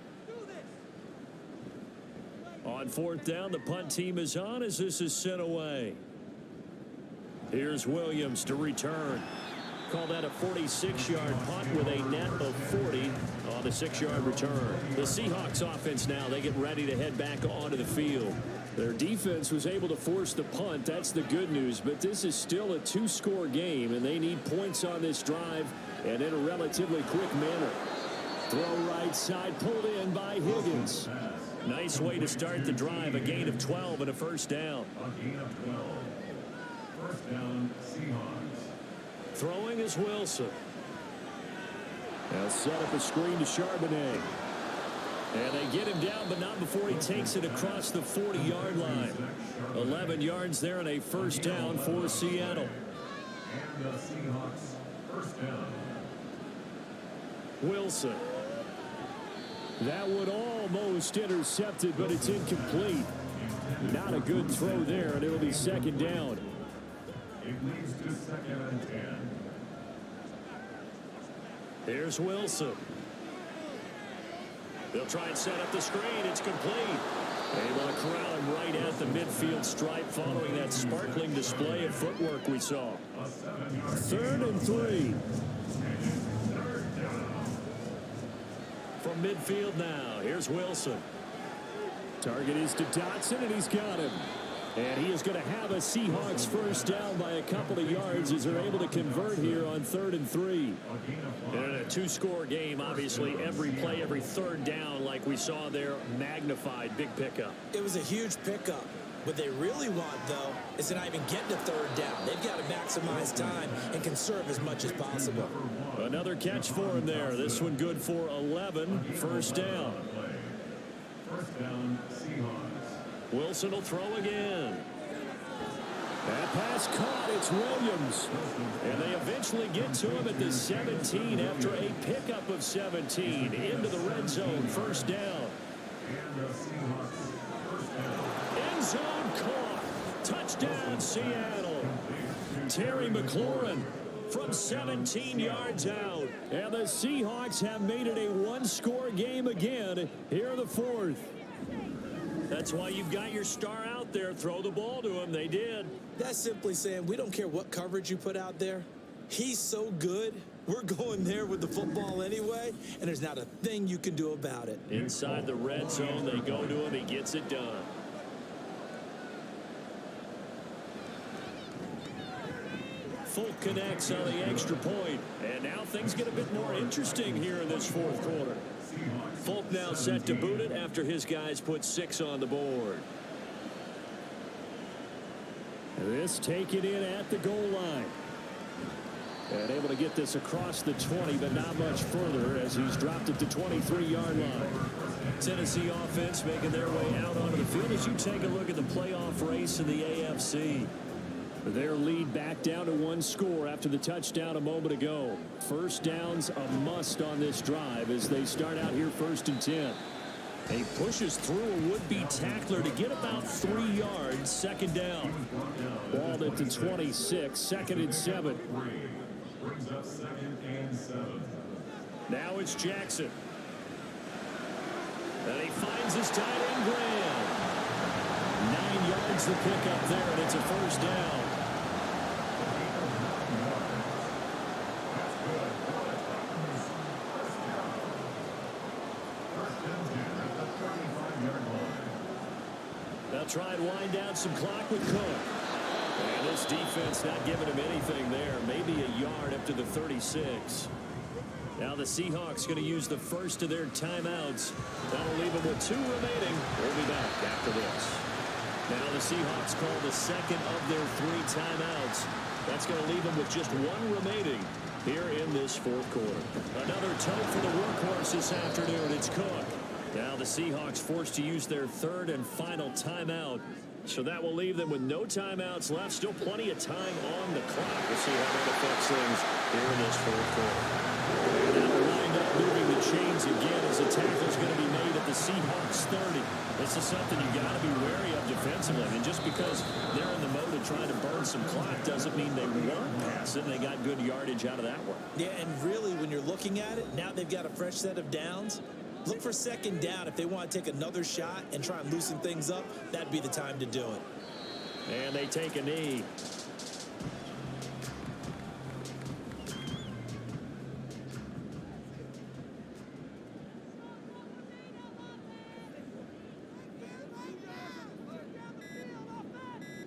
Speaker 2: On 4th down, the punt team is on as this is sent away. Here's Williams to return. Call that a 46-yard punt with a net of 40 on the 6-yard return. The Seahawks offense now, they get ready to head back onto the field.
Speaker 5: Their defense was able to force the punt. That's the good news. But this is still a 2-score game, and they need points on this drive and in a relatively quick manner. Throw right side, pulled in by Higgins.
Speaker 2: Nice way to start the drive. A gain of 12 and a 1st down.
Speaker 8: A gain of 12. 1st down, Seahawks.
Speaker 2: Throwing is Wilson.
Speaker 5: They'll set up a screen to Charbonnet.
Speaker 2: And they get him down, but not before he takes it across the 40-yard line. 11 yards there and a 1st down for Seattle.
Speaker 8: And the Seahawks 1st down.
Speaker 2: Wilson.
Speaker 5: That would almost intercepted, but it's incomplete. Not a good throw there, and it'll be 2nd down.
Speaker 8: It leads to 2nd and 10.
Speaker 2: Here's Wilson. They'll try and set up the screen. It's complete. Able to corral him right at the midfield stripe following that sparkling display of footwork we saw.
Speaker 5: 3rd and 3.
Speaker 2: From midfield now, here's Wilson.
Speaker 5: Target is to Dotson, and he's got him.
Speaker 2: And he is going to have a Seahawks 1st down by a couple of yards as they're able to convert here on 3rd and 3. In a 2-score game, obviously, every play, every 3rd down, like we saw there, magnified. Big pickup.
Speaker 3: It was a huge pickup. What they really want, though, is to not even get to 3rd down. They've got to maximize time and conserve as much as possible.
Speaker 2: Another catch for him there. This one good for 11. 1st down.
Speaker 8: 1st down, Seahawks.
Speaker 2: Wilson will throw again.
Speaker 5: That pass caught. It's Williams.
Speaker 2: And they eventually get to him at the 17 after a pickup of 17 into the red zone. 1st down.
Speaker 8: And the Seahawks 1st down.
Speaker 2: End zone caught. Touchdown, Seattle. Terry McLaurin from 17 yards out.
Speaker 5: And the Seahawks have made it a 1-score game again here in the 4th.
Speaker 2: That's why you've got your star out there. Throw the ball to him. They did.
Speaker 3: That's simply saying we don't care what coverage you put out there. He's so good. We're going there with the football anyway, and there's not a thing you can do about it.
Speaker 2: Inside the red zone, they go to him. He gets it done. Folk connects on the extra point. And now things get a bit more interesting here in this 4th quarter. Folk now set to boot it after his guys put 6 on the board.
Speaker 5: This taken in at the goal line. And able to get this across the 20, but not much further as he's dropped it to 23-yard line.
Speaker 2: Tennessee offense making their way out onto the field as you take a look at the playoff race in the AFC.
Speaker 5: Their lead back down to 1 score after the touchdown a moment ago. 1st down's a must on this drive as they start out here 1st and 10.
Speaker 2: He pushes through a would-be tackler to get about 3 yards. 2nd down.
Speaker 5: Balled at the 26. 2nd and 7.
Speaker 8: Brings up 2nd and 7.
Speaker 2: Now it's Jackson. And he finds his tight end, Graham. 9 yards the pickup there, and it's a 1st down. They'll try and wind down some clock with Cook. And this defense not giving him anything there. Maybe a yard up to the 36. Now the Seahawks going to use the first of their timeouts. That'll leave them with 2 remaining. We'll be back after this. Now the Seahawks call the second of their 3 timeouts. That's going to leave them with just 1 remaining here in this 4th quarter. Another toe for the workhorse this afternoon. It's Cook. Now the Seahawks forced to use their 3rd and final timeout. So that will leave them with no timeouts left. Still plenty of time on the clock. We'll see how that affects things here in this 4th quarter. Now lined up, moving the chains again as the tackle's going to be made at the Seahawks 30. This is something you got to be wary of defensively. And just because they're in the mode of trying to burn some clock doesn't mean they weren't passing. They got good yardage out of that one.
Speaker 3: Yeah, and really, when you're looking at it, now they've got a fresh set of downs. Look for 2nd down. If they want to take another shot and try and loosen things up, that'd be the time to do it.
Speaker 2: And they take a knee.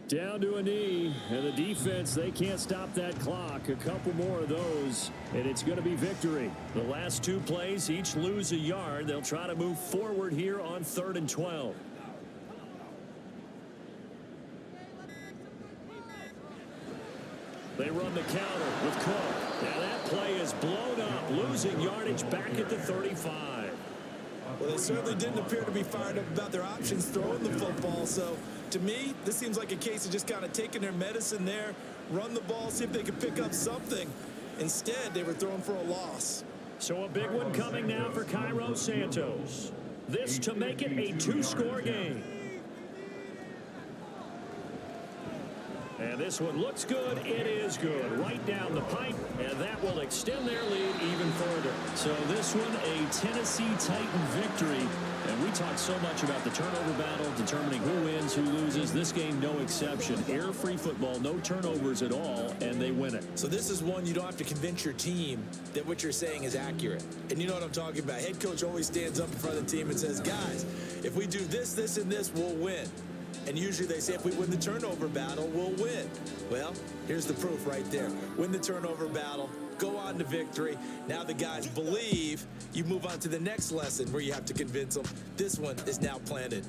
Speaker 2: Down to a knee, and the defense, they can't stop that clock. A couple more of those, and it's going to be victory. The last 2 plays, each lose a yard. They'll try to move forward here on 3rd and 12. They run the counter with Cook. Now that play is blown up, losing yardage back at the 35.
Speaker 3: Well, they certainly didn't appear to be fired up about their options throwing the football. So, to me, this seems like a case of just kind of taking their medicine there, run the ball, see if they can pick up something. Instead, they were thrown for a loss.
Speaker 2: So a big one coming now for Cairo Santos. This to make it a 2-score game. And this one looks good. It is good. Right down the pipe, and that will extend their lead even further. So this one, a Tennessee Titan victory. And we talk so much about the turnover battle, determining who wins, who loses. This game, no exception. Error-free football, no turnovers at all, and they win it.
Speaker 3: So this is one you don't have to convince your team that what you're saying is accurate. And you know what I'm talking about. Head coach always stands up in front of the team and says, guys, if we do this, this, and this, we'll win. And usually they say if we win the turnover battle, we'll win. Well, here's the proof right there. Win the turnover battle, go on to victory. Now the guys believe. You move on to the next lesson where you have to convince them. This one is now planted.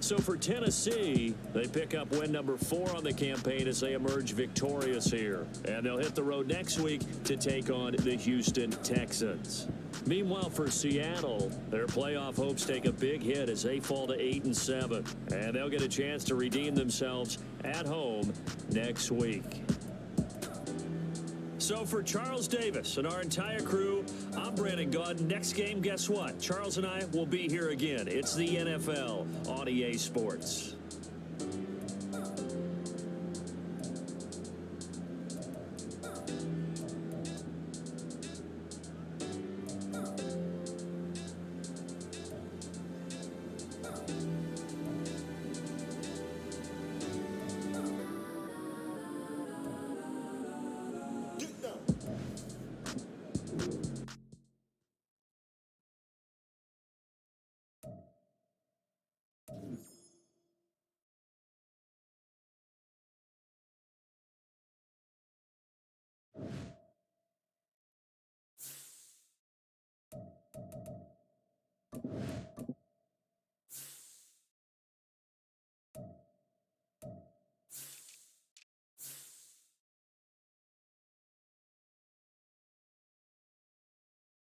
Speaker 2: So for Tennessee, they pick up win number 4 on the campaign as they emerge victorious here. And they'll hit the road next week to take on the Houston Texans. Meanwhile, for Seattle, their playoff hopes take a big hit as they fall to 8-7. And they'll get a chance to redeem themselves at home next week. So for Charles Davis and our entire crew, I'm Brandon Gunn. Next game, guess what? Charles and I will be here again. It's the NFL on EA Sports.